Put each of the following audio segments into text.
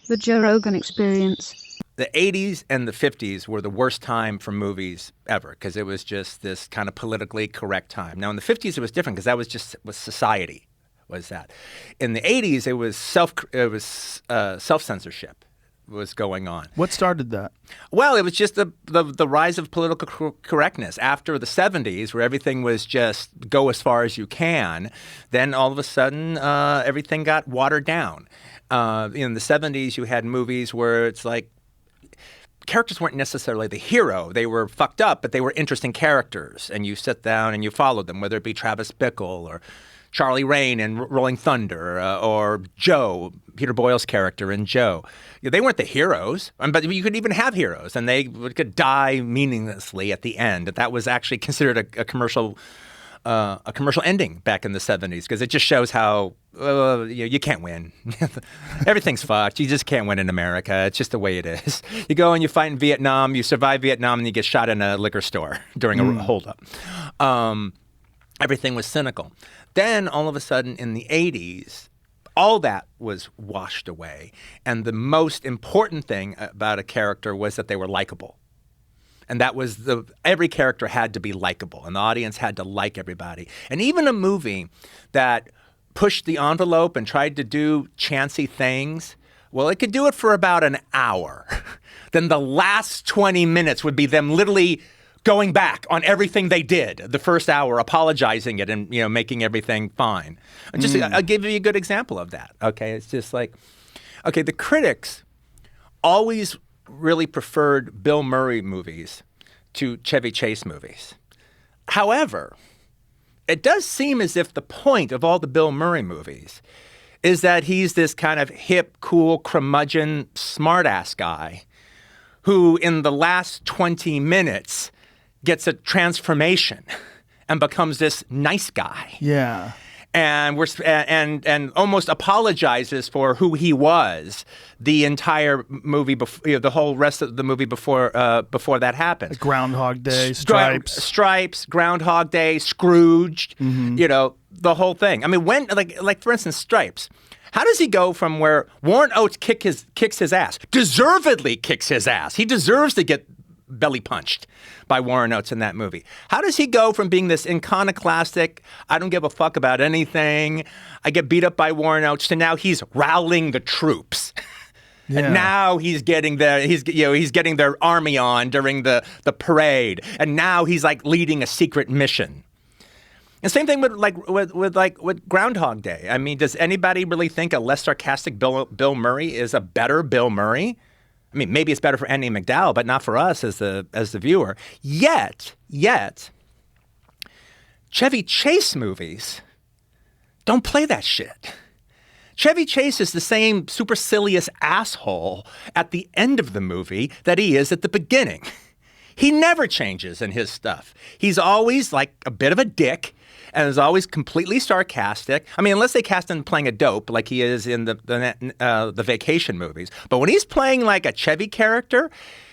The Joe Rogan Experience. The 80s and the 50s were the worst time for movies ever because it was just this kind of politically correct time. Now, in the 50s, it was different because that was society, was that. In the 80s, it was self-censorship was going on. What started that? Well, it was just the rise of political correctness. After the 70s, where everything was just go as far as you can, then all of a sudden everything got watered down. In the 70s, you had movies where it's like characters weren't necessarily the hero. They were fucked up, but they were interesting characters. And you sit down and you followed them, whether it be Travis Bickle or Charlie Rain in Rolling Thunder, or Joe, Peter Boyle's character in Joe. They weren't the heroes, but you could even have heroes, and they could die meaninglessly at the end. That was actually considered a commercial ending back in the 70s because it just shows how you can't win. Everything's fucked. You just can't win in America. It's just the way it is. You go and you fight in Vietnam, you survive Vietnam, and you get shot in a liquor store during a holdup. Everything was cynical. Then, all of a sudden, in the 80s, all that was washed away. And the most important thing about a character was that they were likable. And that was every character had to be likable, and the audience had to like everybody. And even a movie that pushed the envelope and tried to do chancy things, well, it could do it for about an hour. Then the last 20 minutes would be them literally going back on everything they did the first hour, apologizing it and making everything fine. I'll give you a good example of that. Okay, it's just like, okay, the critics always really preferred Bill Murray movies to Chevy Chase movies. However, it does seem as if the point of all the Bill Murray movies is that he's this kind of hip, cool, curmudgeon, smartass guy who in the last 20 minutes gets a transformation and becomes this nice guy. Yeah. And and almost apologizes for who he was the entire movie, the whole rest of the movie before that happened. Groundhog Day, Stripes, Groundhog Day, Scrooged, the whole thing. I mean, when like for instance, Stripes. How does he go from where Warren Oates kicks his ass, deservedly kicks his ass? He deserves to get belly punched by Warren Oates in that movie. How does he go from being this iconoclastic, I don't give a fuck about anything, I get beat up by Warren Oates, to now he's rallying the troops. Yeah. And now he's getting their army on during the parade. And now he's like leading a secret mission. And same thing with Groundhog Day. I mean, does anybody really think a less sarcastic Bill Murray is a better Bill Murray? I mean, maybe it's better for Andy McDowell, but not for us as the viewer. Yet, Chevy Chase movies don't play that shit. Chevy Chase is the same supercilious asshole at the end of the movie that he is at the beginning. He never changes in his stuff. He's always like a bit of a dick and is always completely sarcastic. I mean, unless they cast him playing a dope like he is in the Vacation movies. But when he's playing like a Chevy character,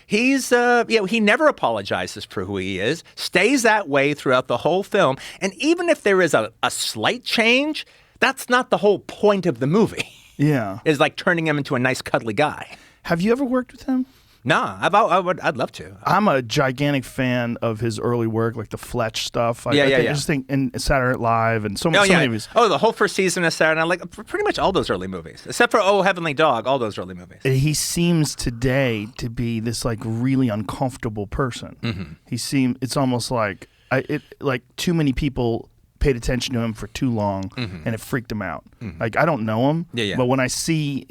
he's he never apologizes for who he is, stays that way throughout the whole film. And even if there is a slight change, that's not the whole point of the movie. Yeah. Is like turning him into a nice cuddly guy. Have you ever worked with him? No, I'd love to. I'm a gigantic fan of his early work, like the Fletch stuff. I just think in Saturday Night Live and so many movies. Oh, the whole first season of Saturday Night, like pretty much all those early movies, except for Oh Heavenly Dog, all those early movies. He seems today to be this like really uncomfortable person. Mm-hmm. It's almost like too many people paid attention to him for too long, and it freaked him out. Mm-hmm. Like, I don't know him, but when I see,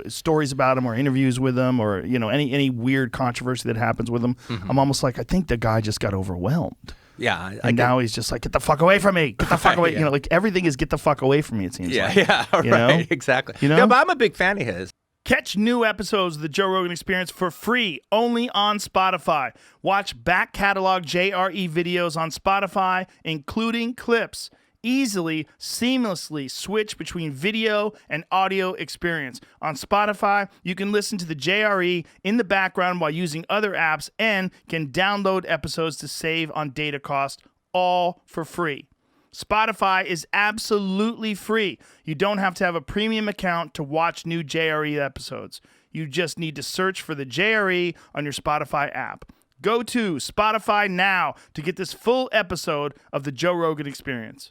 stories about him or interviews with him or, any weird controversy that happens with him, I'm almost like, I think the guy just got overwhelmed. Yeah. And now he's just like, get the fuck away from me. Get the fuck away. Yeah. Like everything is get the fuck away from me, it seems like. Yeah, right. Exactly. Yeah, but I'm a big fan of his. Catch new episodes of The Joe Rogan Experience for free only on Spotify. Watch back catalog JRE videos on Spotify, including clips. Easily, seamlessly switch between video and audio experience. On Spotify, you can listen to the JRE in the background while using other apps and can download episodes to save on data cost, all for free. Spotify is absolutely free. You don't have to have a premium account to watch new JRE episodes. You just need to search for the JRE on your Spotify app. Go to Spotify now to get this full episode of the Joe Rogan Experience.